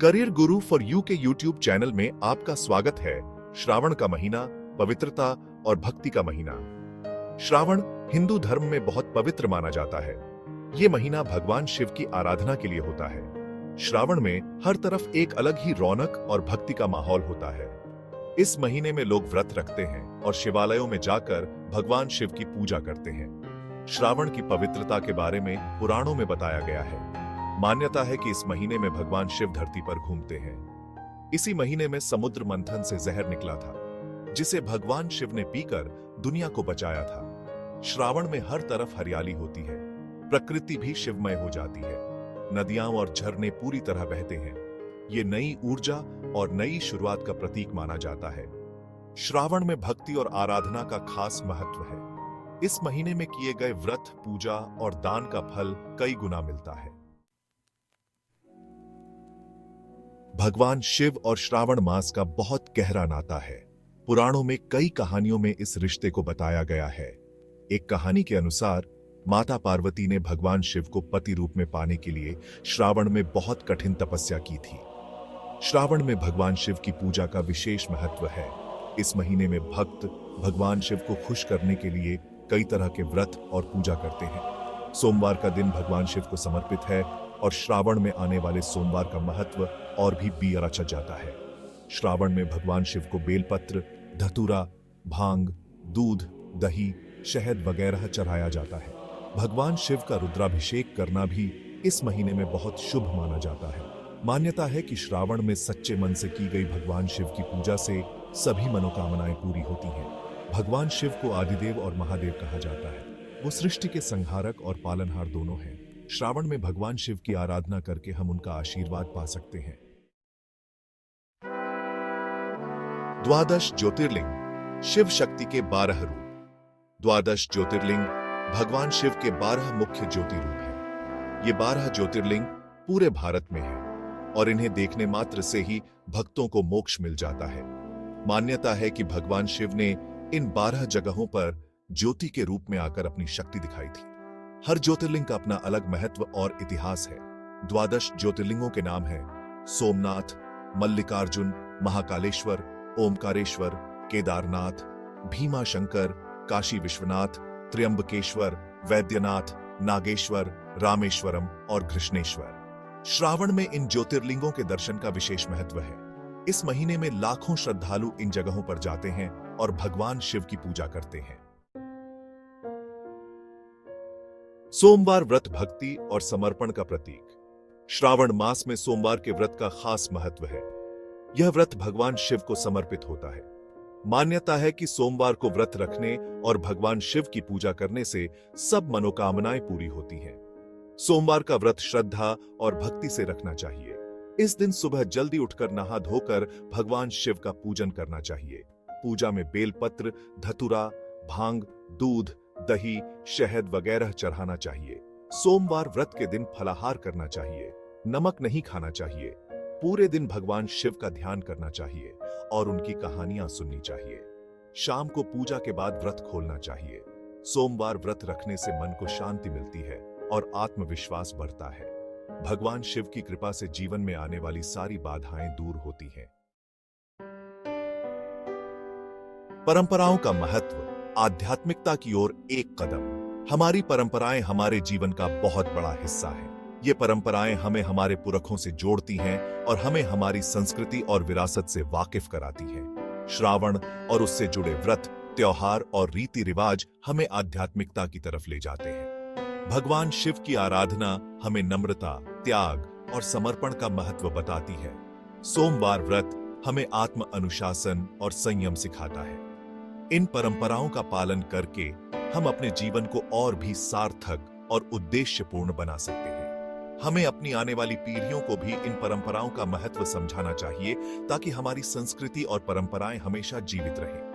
Career Guru for you के YouTube channel में आपका स्वागत है। श्रावण का महीना पवित्रता और भक्ति का महीना। श्रावण हिंदू धर्म में बहुत पवित्र माना जाता है। ये महीना भगवान शिव की आराधना के लिए होता है। श्रावण में हर तरफ एक अलग ही रौनक और भक्ति का माहौल होता है। इस महीने में लोग व्रत रखते हैं और शिवालयों में जाकर भगवान शिव की पूजा करते हैं। श्रावण की पवित्रता के बारे में पुराणों में बताया गया है। मान्यता है कि इस महीने में भगवान शिव धरती पर घूमते हैं। इसी महीने में समुद्र मंथन से जहर निकला था, जिसे भगवान शिव ने पीकर दुनिया को बचाया था। श्रावण में हर तरफ हरियाली होती है, प्रकृति भी शिवमय हो जाती है। नदियां और झरने पूरी तरह बहते हैं। ये नई ऊर्जा और नई शुरुआत का प्रतीक माना जाता है। श्रावण में भक्ति और आराधना का खास महत्व है। इस महीने में किए गए व्रत, पूजा और दान का फल कई गुना मिलता है। भगवान शिव और श्रावण मास का बहुत गहरा नाता है। पुराणों में कई कहानियों में इस रिश्ते को बताया गया है। एक कहानी के अनुसार माता पार्वती ने भगवान शिव को पति रूप में पाने के लिए श्रावण में बहुत कठिन तपस्या की थी। श्रावण में भगवान शिव की पूजा का विशेष महत्व है। इस महीने में भक्त भगवान शिव को खुश करने के लिए कई तरह के व्रत और पूजा करते हैं। सोमवार का दिन भगवान शिव को समर्पित है और श्रावण में आने वाले सोमवार का महत्व और भी बढ़ जाता है। श्रावण में भगवान शिव को बेलपत्र, धतूरा, भांग, दूध, दही, शहद वगैरह चढ़ाया जाता है। भगवान शिव का रुद्राभिषेक करना भी इस महीने में बहुत शुभ माना जाता है। मान्यता है कि श्रावण में सच्चे मन से की गई भगवान शिव की पूजा से सभी मनोकामनाएं पूरी होती हैं। भगवान शिव को आदिदेव और महादेव कहा जाता है। वो सृष्टि के संहारक और पालनहार दोनों हैं। श्रावण में भगवान शिव की आराधना करके हम उनका आशीर्वाद पा सकते हैं। द्वादश ज्योतिर्लिंग शिव शक्ति के 12 रूप। द्वादश ज्योतिर्लिंग भगवान शिव के 12 मुख्य ज्योतिर्रूप हैं। ये 12 ज्योतिर्लिंग पूरे भारत में हैं और इन्हें देखने मात्र से ही भक्तों को मोक्ष मिल जाता है। मान्यता है कि भगवान शिव ने इन 12 जगहों पर ज्योति के रूप में आकर अपनी शक्ति दिखाई थी। हर ज्योतिर्लिंग का अपना अलग महत्व और इतिहास है। द्वादश ज्योतिर्लिंगों के नाम हैं सोमनाथ, मल्लिकार्जुन, महाकालेश्वर, ओमकारेश्वर, केदारनाथ, भीमाशंकर, काशी विश्वनाथ, त्र्यंबकेश्वर, वैद्यनाथ, नागेश्वर, रामेश्वरम और कृष्णेश्वर। श्रावण में इन ज्योतिर्लिंगों के दर्शन का विशेष महत्व है। इस महीने में लाखों श्रद्धालु इन जगहों पर जाते हैं और भगवान शिव की पूजा करते हैं। सोमवार व्रत भक्ति और समर्पण का प्रतीक। श्रावण मास में सोमवार के व्रत का खास महत्व है। यह व्रत भगवान शिव को समर्पित होता है। मान्यता है कि सोमवार को व्रत रखने और भगवान शिव की पूजा करने से सब मनोकामनाएं पूरी होती हैं। सोमवार का व्रत श्रद्धा और भक्ति से रखना चाहिए। इस दिन सुबह जल्दी उठकर नहा धोकर भगवान शिव का पूजन करना चाहिए। पूजा में बेलपत्र, धतूरा, भांग, दूध, दही, शहद वगैरह चढ़ाना चाहिए। सोमवार व्रत के दिन फलाहार करना चाहिए। नमक नहीं खाना चाहिए। पूरे दिन भगवान शिव का ध्यान करना चाहिए और उनकी कहानियां सुननी चाहिए। शाम को पूजा के बाद व्रत खोलना चाहिए। सोमवार व्रत रखने से मन को शांति मिलती है और आत्मविश्वास बढ़ता है। भगवान शिव की कृपा से जीवन में आने वाली सारी बाधाएं दूर होती हैं। परंपराओं का महत्व। आध्यात्मिकता की ओर एक कदम। हमारी परंपराएं हमारे जीवन का बहुत बड़ा हिस्सा है। ये परंपराएं हमें हमारे पुरखों से जोड़ती हैं और हमें हमारी संस्कृति और विरासत से वाकिफ कराती हैं। श्रावण और उससे जुड़े व्रत, त्योहार और रीति रिवाज हमें आध्यात्मिकता की तरफ ले जाते हैं। भगवान शिव की आराधना हमें नम्रता, त्याग और समर्पण का महत्व बताती है। सोमवार व्रत हमें आत्म अनुशासन और संयम सिखाता है। इन परंपराओं का पालन करके हम अपने जीवन को और भी सार्थक और उद्देश्यपूर्ण बना सकते हैं। हमें अपनी आने वाली पीढ़ियों को भी इन परंपराओं का महत्व समझाना चाहिए ताकि हमारी संस्कृति और परंपराएं हमेशा जीवित रहें।